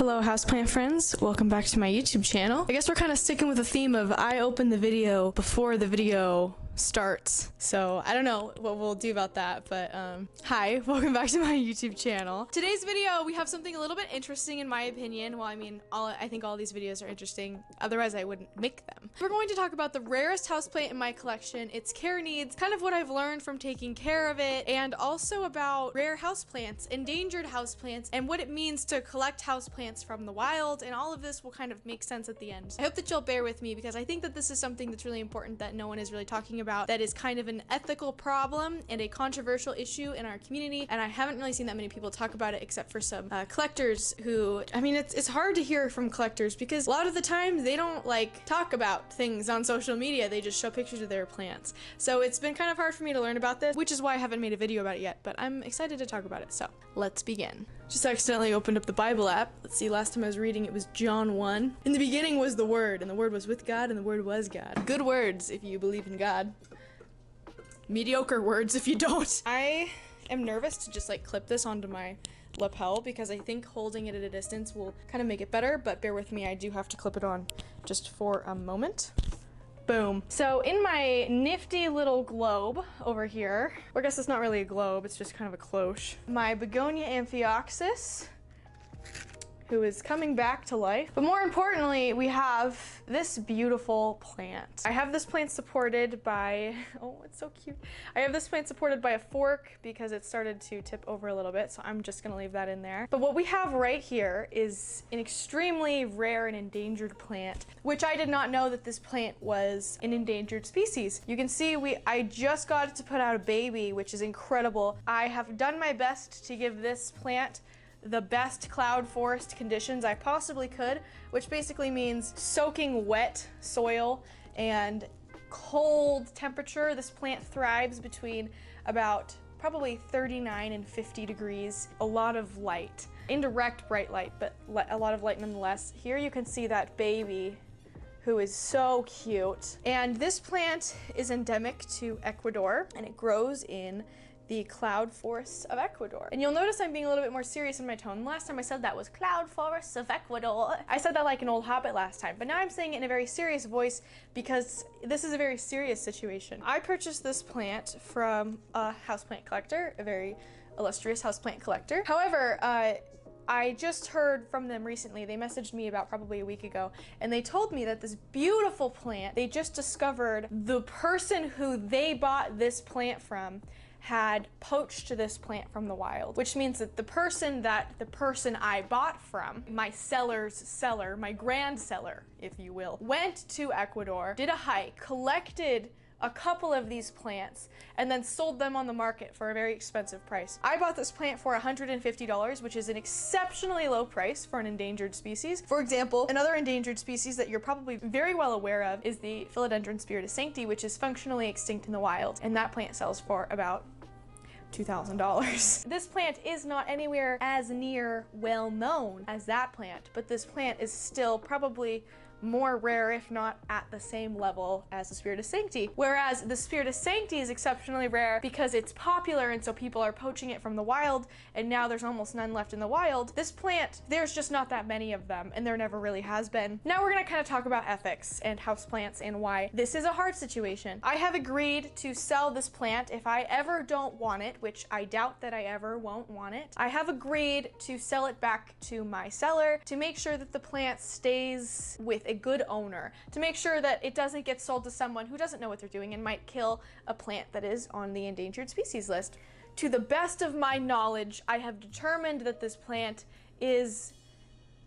Hello houseplant friends, welcome back to my YouTube channel. I guess we're kind of sticking with the theme of I open the video before the video starts. So I don't know what we'll do about that, but hi, welcome back to my YouTube channel. Today's video, we have something a little bit interesting in my opinion. Well, I mean, I think all these videos are interesting, otherwise I wouldn't make them. We're going to talk about the rarest houseplant in my collection, its care needs, kind of what I've learned from taking care of it, and also about rare houseplants, endangered houseplants, and what it means to collect houseplants from the wild, and all of this will kind of make sense at the end. I hope that you'll bear with me because I think that this is something that's really important that no one is really talking about, that is kind of an ethical problem and a controversial issue in our community, and I haven't really seen that many people talk about it except for some collectors who, I mean, it's hard to hear from collectors because a lot of the time they don't like talk about things on social media, they just show pictures of their plants. So it's been kind of hard for me to learn about this, which is why I haven't made a video about it yet, but I'm excited to talk about it, so let's begin. Just accidentally opened up the Bible app. Let's see, last time I was reading it was John 1. In the beginning was the Word, and the Word was with God, and the Word was God. Good words if you believe in God. Mediocre words if you don't. I am nervous to just like clip this onto my lapel because I think holding it at a distance will kind of make it better, but bear with me, I do have to clip it on just for a moment. Boom. So in my nifty little globe over here, or I guess it's not really a globe, it's just kind of a cloche, my begonia amphioxus, who is coming back to life. But more importantly, we have this beautiful plant. I have this plant supported by, oh, it's so cute. I have this plant supported by a fork because it started to tip over a little bit, so I'm just gonna leave that in there. But what we have right here is an extremely rare and endangered plant, which I did not know that this plant was an endangered species. You can see I just got it to put out a baby, which is incredible. I have done my best to give this plant the best cloud forest conditions I possibly could, which basically means soaking wet soil and cold temperature. This plant thrives between about probably 39 and 50 degrees, a lot of light, indirect bright light, but a lot of light nonetheless. Here you can see that baby who is so cute. And this plant is endemic to Ecuador and it grows in the cloud forests of Ecuador. And you'll notice I'm being a little bit more serious in my tone. Last time I said that was cloud forests of Ecuador. I said that like an old hobbit last time, but now I'm saying it in a very serious voice because this is a very serious situation. I purchased this plant from a houseplant collector, a very illustrious houseplant collector. However, I just heard from them recently. They messaged me about probably a week ago, and they told me that this beautiful plant, they just discovered the person who they bought this plant from had poached this plant from the wild, which means that the person I bought from, my seller's seller, my grand seller, if you will, went to Ecuador, did a hike, collected a couple of these plants, and then sold them on the market for a very expensive price. I bought this plant for $150, which is an exceptionally low price for an endangered species. For example, another endangered species that you're probably very well aware of is the Philodendron Spiritus Sancti, which is functionally extinct in the wild, and that plant sells for about $2,000. This plant is not anywhere as near well known as that plant, but this plant is still probably more rare, if not at the same level as the Spiritus Sancti. Whereas the Spiritus Sancti is exceptionally rare because it's popular and so people are poaching it from the wild, and now there's almost none left in the wild. This plant, there's just not that many of them, and there never really has been. Now we're gonna kind of talk about ethics and houseplants and why this is a hard situation. I have agreed to sell this plant if I ever don't want it, which I doubt that I ever won't want it. I have agreed to sell it back to my seller to make sure that the plant stays with a good owner, to make sure that it doesn't get sold to someone who doesn't know what they're doing and might kill a plant that is on the endangered species list. To the best of my knowledge, I have determined that this plant is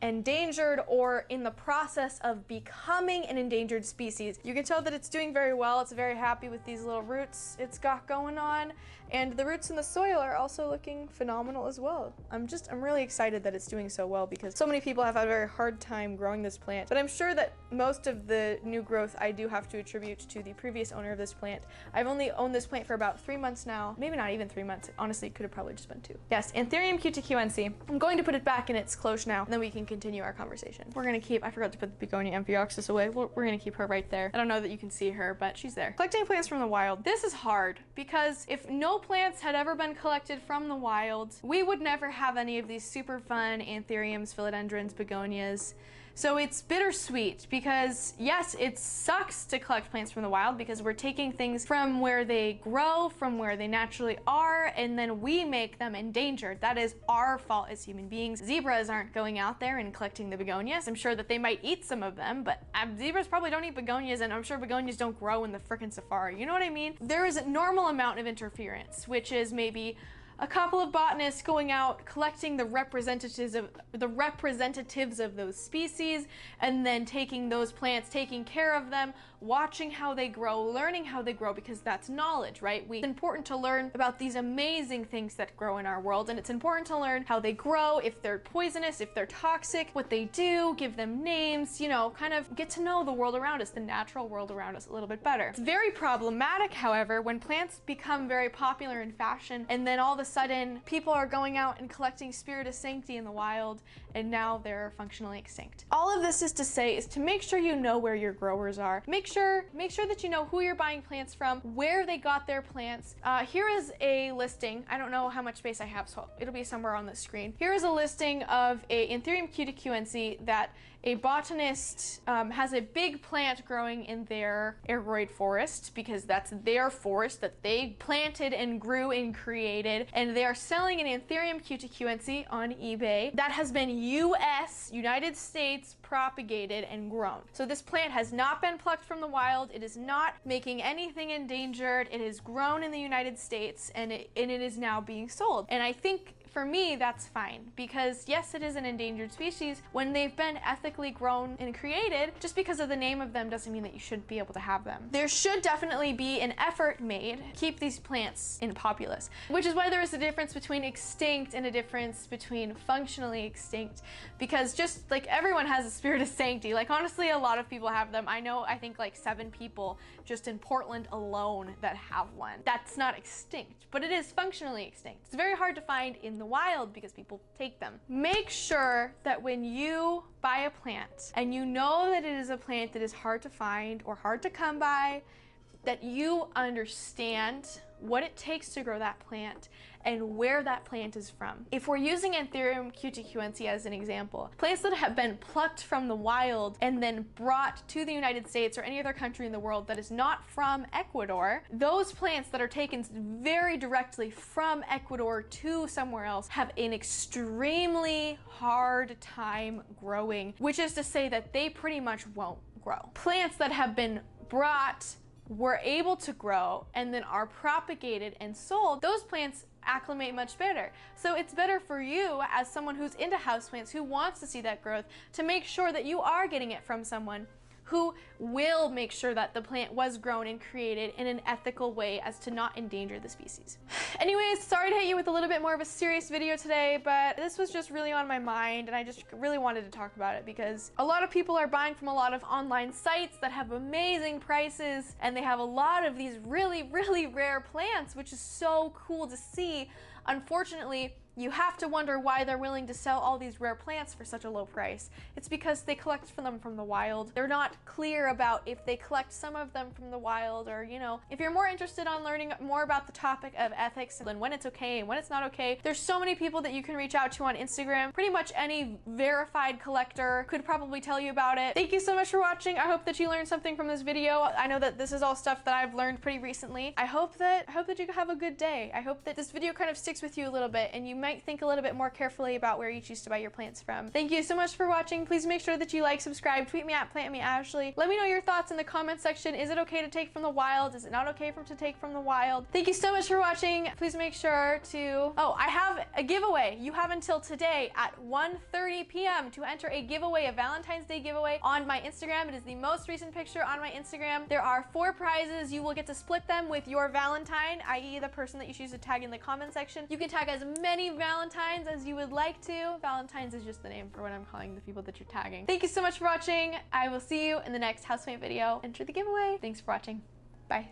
endangered or in the process of becoming an endangered species. You can tell that it's doing very well. It's very happy with these little roots it's got going on, and the roots in the soil are also looking phenomenal as well. I'm really excited that it's doing so well because so many people have had a very hard time growing this plant, but I'm sure that most of the new growth I do have to attribute to the previous owner of this plant. I've only owned this plant for about 3 months now, maybe not even 3 months. Honestly, it could have probably just been 2. Yes, Anthurium Cutucuense. I'm going to put it back in its cloche now, and then we can continue our conversation. We're gonna keep, I forgot to put the Begonia amphioxus away. We're gonna keep her right there. I don't know that you can see her, but she's there. Collecting plants from the wild. This is hard because if no plants had ever been collected from the wild, we would never have any of these super fun anthuriums, philodendrons, begonias. So it's bittersweet because yes, it sucks to collect plants from the wild because we're taking things from where they grow, from where they naturally are, and then we make them endangered. That is our fault as human beings. Zebras aren't going out there and collecting the begonias. I'm sure that they might eat some of them, but zebras probably don't eat begonias, and I'm sure begonias don't grow in the frickin' safari. You know what I mean? There is a normal amount of interference, which is maybe a couple of botanists going out collecting the representatives of those species, and then taking those plants, taking care of them, watching how they grow, learning how they grow, because that's knowledge, right? It's important to learn about these amazing things that grow in our world, and it's important to learn how they grow, if they're poisonous, if they're toxic, what they do, give them names, you know, kind of get to know the world around us, the natural world around us a little bit better. It's very problematic, however, when plants become very popular in fashion, and then all of a sudden people are going out and collecting Spiritus Sancti in the wild, and now they're functionally extinct. All of this is to say is to make sure you know where your growers are. Make sure that you know who you're buying plants from, where they got their plants. Here is a listing. I don't know how much space I have, so it'll be somewhere on the screen. Here is a listing of a Anthurium cutucuense that a botanist has a big plant growing in their Aroid forest, because that's their forest that they planted and grew and created, and they are selling an Anthurium cutucuense on eBay that has been United States propagated and grown. So this plant has not been plucked from the wild. It is not making anything endangered. It is grown in the United States, and it is now being sold. And I think for me, that's fine, because yes, it is an endangered species. When they've been ethically grown and created, just because of the name of them doesn't mean that you shouldn't be able to have them. There should definitely be an effort made to keep these plants in populace, which is why there is a difference between extinct and a difference between functionally extinct, because just like everyone has a Spiritus Sancti, like honestly, a lot of people have them. I think like 7 people just in Portland alone that have one. That's not extinct, but it is functionally extinct. It's very hard to find in the wild because people take them. Make sure that when you buy a plant and you know that it is a plant that is hard to find or hard to come by, that you understand what it takes to grow that plant and where that plant is from. If we're using Anthurium cutucuense as an example, plants that have been plucked from the wild and then brought to the United States or any other country in the world that is not from Ecuador, those plants that are taken very directly from Ecuador to somewhere else have an extremely hard time growing, which is to say that they pretty much won't grow. Plants that have been brought, were able to grow, and then are propagated and sold, those plants acclimate much better. So it's better for you as someone who's into houseplants, who wants to see that growth, to make sure that you are getting it from someone who will make sure that the plant was grown and created in an ethical way as to not endanger the species. Anyways, sorry to hit you with a little bit more of a serious video today, but this was just really on my mind, and I just really wanted to talk about it because a lot of people are buying from a lot of online sites that have amazing prices, and they have a lot of these really, really rare plants, which is so cool to see. Unfortunately, you have to wonder why they're willing to sell all these rare plants for such a low price. It's because they collect them from the wild. They're not clear about if they collect some of them from the wild, or, you know, if you're more interested on learning more about the topic of ethics and when it's okay and when it's not okay, there's so many people that you can reach out to on Instagram. Pretty much any verified collector could probably tell you about it. Thank you so much for watching. I hope that you learned something from this video. I know that this is all stuff that I've learned pretty recently. I hope that you have a good day. I hope that this video kind of sticks with you a little bit and you might think a little bit more carefully about where you choose to buy your plants from. Thank you so much for watching. Please make sure that you like, subscribe, tweet me at PlantMeAshley. Let me know your thoughts in the comment section. Is it okay to take from the wild? Is it not okay to take from the wild? Thank you so much for watching. Please make sure to, I have a giveaway. You have until today at 1:30 p.m. to enter a giveaway, a Valentine's Day giveaway on my Instagram. It is the most recent picture on my Instagram. There are 4 prizes. You will get to split them with your Valentine, i.e. the person that you choose to tag in the comment section. You can tag as many Valentines as you would like to. Valentine's is just the name for what I'm calling the people that you're tagging. Thank you so much for watching. I will see you in the next houseplant video. Enter the giveaway. Thanks for watching. Bye.